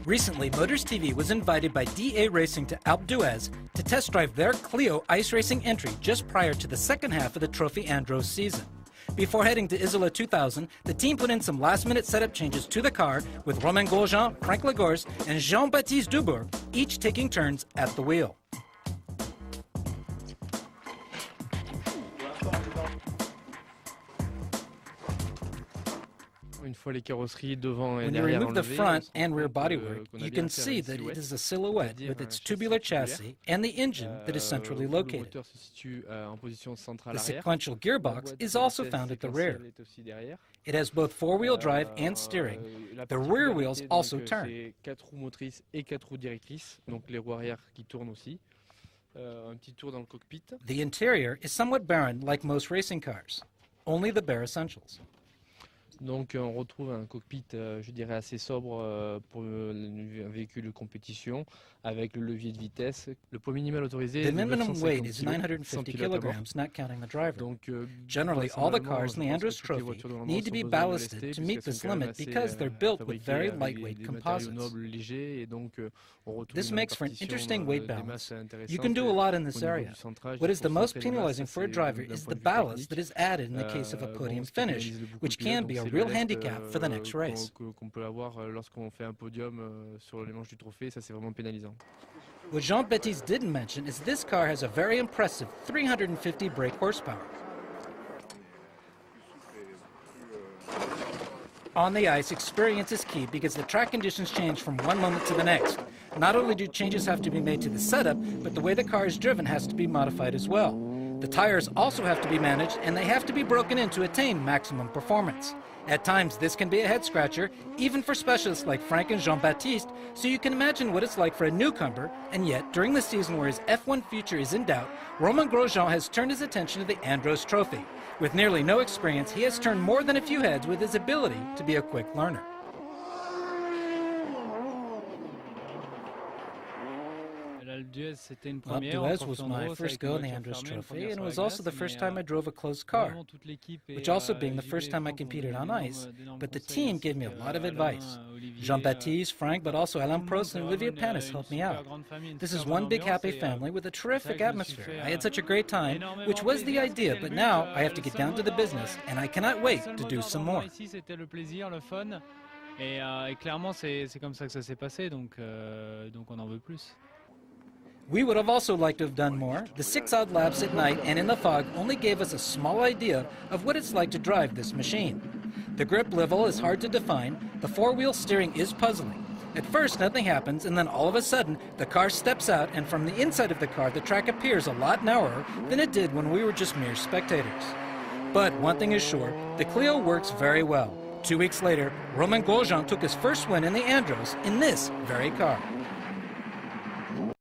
Recently, Motors TV was invited by DA Racing to Alpe d'Huez to test drive their CLIO ice racing entry just prior to the second half of the Trophy Andros season. Before heading to Isola 2000, the team put in some last-minute setup changes to the car with Romain Grosjean, Frank Lagorce, and Jean-Baptiste Dubourg each taking turns at the wheel. When you remove the front and rear bodywork, you can see that it is a silhouette with its tubular chassis and the engine that is centrally located. The sequential gearbox is also found at the rear. It has both four-wheel drive and steering. The rear wheels also turn. The interior is somewhat barren like most racing cars, only the bare essentials. Donc on retrouve un cockpit, je dirais, assez sobre pour un véhicule de compétition, avec le levier de vitesse. Le poids minimal autorisé The minimum weight is 950 kilograms, not counting the driver. Donc, generally, all the cars in the Andros Trophy need to be ballasted to meet this limit because they're built with very lightweight composites. This makes for an interesting weight balance. You can do a lot in this area. What is the most penalizing for a driver is the ballast that is added in the case of a podium finish, which can be a real handicap for the next race. What Jean-Baptiste didn't mention is this car has a very impressive 350 brake horsepower. On the ice, experience is key because the track conditions change from one moment to the next. Not only do changes have to be made to the setup, but the way the car is driven has to be modified as well. The tires also have to be managed, and they have to be broken in to attain maximum performance. At times, this can be a head-scratcher, even for specialists like Frank and Jean-Baptiste, so you can imagine what it's like for a newcomer, and yet, during the season where his F1 future is in doubt, Romain Grosjean has turned his attention to the Andros Trophy. With nearly no experience, he has turned more than a few heads with his ability to be a quick learner. Alpe d'Huez was my first go in the Andros Trophy, and it was also the first time I drove a closed car, which also being the first time I competed on ice, but the team gave me a lot of advice. Jean-Baptiste, Frank, but also Alain Prost and Olivier Panis helped me out. This is one big happy family with a terrific atmosphere. I had such a great time, which was the idea, but now I have to get down to the business, and I cannot wait to do some more. Et clairement, c'est comme ça que ça s'est passé, donc on en veut plus. We would have also liked to have done more. The 6 odd laps at night and in the fog only gave us a small idea of what it's like to drive this machine. The grip level is hard to define. The four-wheel steering is puzzling. At first, nothing happens, and then all of a sudden, the car steps out, and from the inside of the car, the track appears a lot narrower than it did when we were just mere spectators. But one thing is sure, the CLIO works very well. 2 weeks later, Romain Grosjean took his first win in the Andros in this very car.